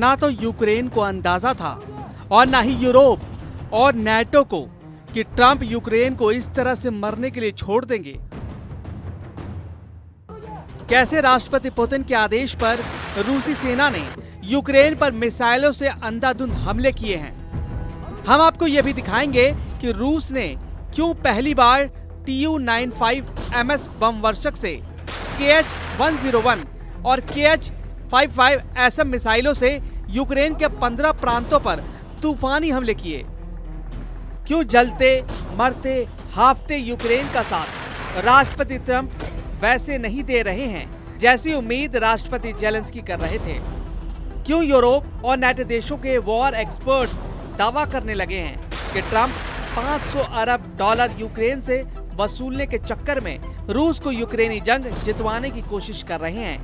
ना तो यूक्रेन को अंदाजा था और ना ही यूरोप और नेटो को कि ट्रंप यूक्रेन को इस तरह से मरने के लिए छोड़ देंगे। कैसे राष्ट्रपति पुतिन के आदेश पर रूसी सेना ने यूक्रेन पर मिसाइलों से अंधाधुंध हमले किए हैं। हम आपको यह भी दिखाएंगे कि रूस ने क्यों पहली बार Tu-95MS बम वर्षक से Kh-101 और Kh-55SM मिसाइलों से यूक्रेन के 15 प्रांतों पर तूफानी हमले किए। क्यों जलते मरते हाफते यूक्रेन का साथ राष्ट्रपति ट्रंप वैसे नहीं दे रहे हैं जैसी उम्मीद राष्ट्रपति जेलेंस्की कर रहे थे। क्यों यूरोप और नेटो देशों के वॉर एक्सपर्ट्स दावा करने लगे हैं कि ट्रंप 500 अरब डॉलर यूक्रेन से वसूलने के चक्कर में रूस को यूक्रेनी जंग जितवाने की कोशिश कर रहे हैं।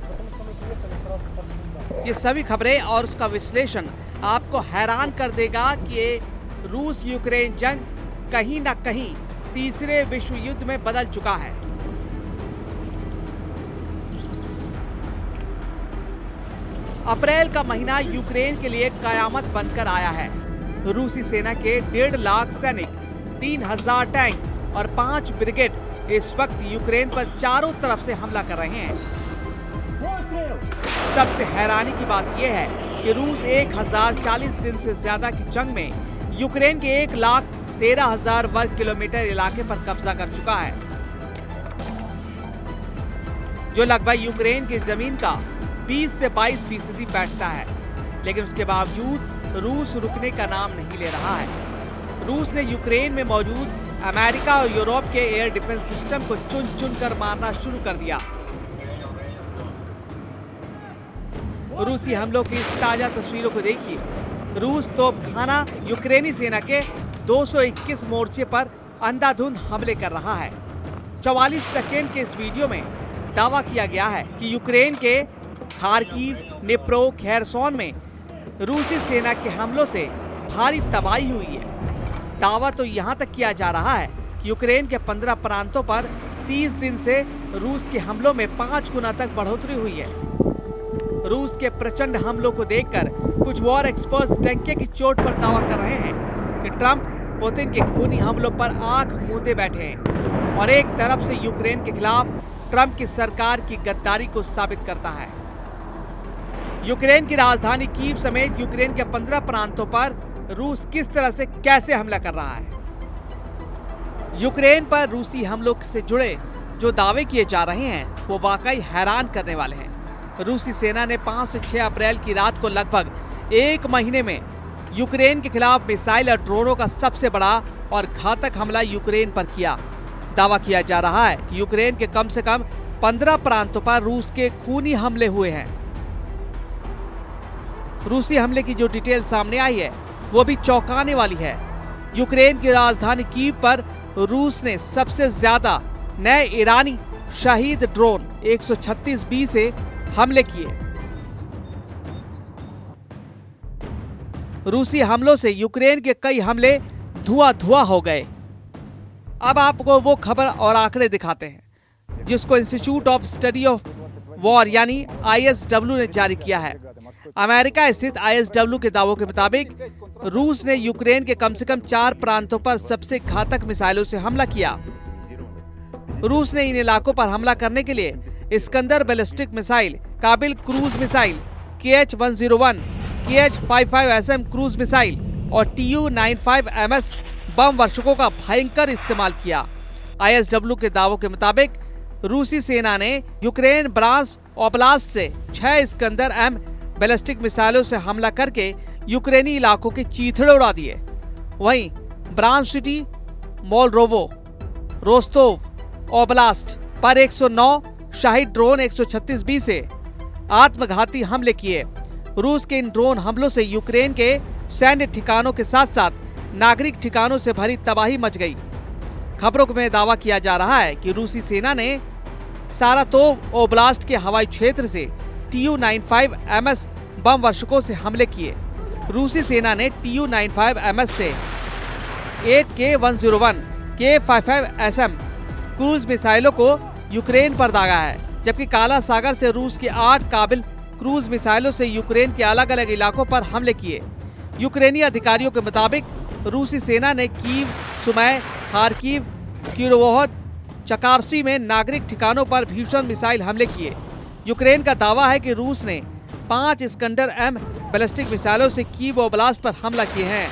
ये सभी खबरें और उसका विश्लेषण आपको हैरान कर देगा कि रूस यूक्रेन जंग कहीं ना कहीं तीसरे विश्व युद्ध में बदल चुका है। अप्रैल का महीना यूक्रेन के लिए कयामत बनकर आया है। रूसी सेना के 1.5 लाख सैनिक, 3000 टैंक और 5 ब्रिगेड इस वक्त यूक्रेन पर चारों तरफ से हमला कर रहे हैं। सबसे हैरानी की बात यह है कि रूस 1040 दिन से ज्यादा की जंग में यूक्रेन के 1,13,000 वर्ग किलोमीटर इलाके पर कब्जा कर चुका है, जो लगभग यूक्रेन की जमीन का 20 से 22% बैठता है। लेकिन उसके बावजूद रूस रुकने का नाम नहीं ले रहा है। रूस ने यूक्रेन में मौजूद अमेरिका और यूरोप के एयर डिफेंस सिस्टम को चुन चुन कर मारना शुरू कर दिया। रूसी हमलों की ताजा तस्वीरों को देखिए। रूस तोपखाना यूक्रेनी सेना के 221 मोर्चे पर अंधाधुंध हमले कर रहा है। 44 सेकेंड के इस वीडियो में दावा किया गया है कि यूक्रेन के खार्किव, निप्रो, खेरसोन में रूसी सेना के हमलों से भारी तबाही हुई है। दावा तो यहाँ तक किया जा रहा है कि यूक्रेन के 15 प्रांतों पर 30 दिन से रूस के हमलों में 5 गुना तक बढ़ोतरी हुई है। रूस के प्रचंड हमलों को देखकर कुछ वॉर एक्सपर्ट्स डंके की चोट पर दावा कर रहे हैं कि ट्रंप पुतिन के खूनी हमलों पर आंख मूंदे बैठे हैं और एक तरफ से यूक्रेन के खिलाफ ट्रंप की सरकार की गद्दारी को साबित करता है। यूक्रेन की राजधानी कीव समेत यूक्रेन के 15 प्रांतों पर रूस किस तरह से कैसे हमला कर रहा है। यूक्रेन पर रूसी हमलों से जुड़े जो दावे किए जा रहे हैं वो वाकई हैरान करने वाले हैं। रूसी सेना ने 5 से 6 अप्रैल की रात को लगभग 1 महीने में यूक्रेन के खिलाफ मिसाइल और ड्रोनों का सबसे बड़ा और घातक हमला यूक्रेन पर किया। दावा किया जा रहा है कि यूक्रेन के कम से कम 15 प्रांतों पर रूस के खूनी हमले हुए हैं। रूसी हमले की जो डिटेल सामने आई है वो भी चौंकाने वाली है। यूक्रेन की राजधानी कीव पर रूस ने सबसे ज्यादा नए ईरानी शहीद ड्रोन 136B से हमले किए। रूसी हमलों से यूक्रेन के कई हमले धुआं हो गए। अब आपको वो खबर और आंकड़े दिखाते हैं जिसको institute of study of war यानी ISW ने जारी किया है। अमेरिका स्थित ISW के दावों के मुताबिक रूस ने यूक्रेन के कम से कम 4 प्रांतों पर सबसे घातक मिसाइलों से हमला किया। रूस ने इन इलाकों पर हमला करने के लिए इस्कंदर बैलिस्टिक मिसाइल, काबिल cruise missile, Kh-101, Kh-55SM cruise missile और Tu-95MS बम वर्षकों का भयंकर इस्तेमाल किया। ISW के दावों के मुताबिक रूसी सेना ने यूक्रेन ब्रांस ओब्लास्ट से 6 इस्कंदर M बैलिस्टिक मिसाइलों से हमला करके यूक्रेनी इलाकों के चीथड़े उड़ा दिए। वहीं ब्रांस सिटी, मोल्डोवो, रोस्तोव ओब्लास्ट पर 109 शाहिद ड्रोन 136B से आत्मघाती हमले किए। रूस के इन ड्रोन हमलों से यूक्रेन के सैन्य ठिकानों के साथ साथ नागरिक ठिकानों से भरी तबाही मच गई। खबरों में दावा किया जा रहा है कि रूसी सेना ने सारातोव ओब्लास्ट के हवाई क्षेत्र से Tu-95MS बम वर्षकों से हमले किए। रूसी सेना ने Tu-95MS से 8 K-101, K-55SM क्रूज मिसाइलों को यूक्रेन पर दागा है, जबकि काला सागर से रूस के 8 काबिल क्रूज मिसाइलों से यूक्रेन के अलग अलग इलाकों पर हमले किए। यूक्रेनी अधिकारियों के मुताबिक रूसी सेना ने कीव, सुमय, खार्किव, किरोवोहद, चकार्सी में नागरिक ठिकानों पर भीषण मिसाइल हमले किए। यूक्रेन का दावा है कि रूस ने 5 इस्कंडर M बैलिस्टिक मिसाइलों से कीव ओब्लास्ट पर हमला किए हैं।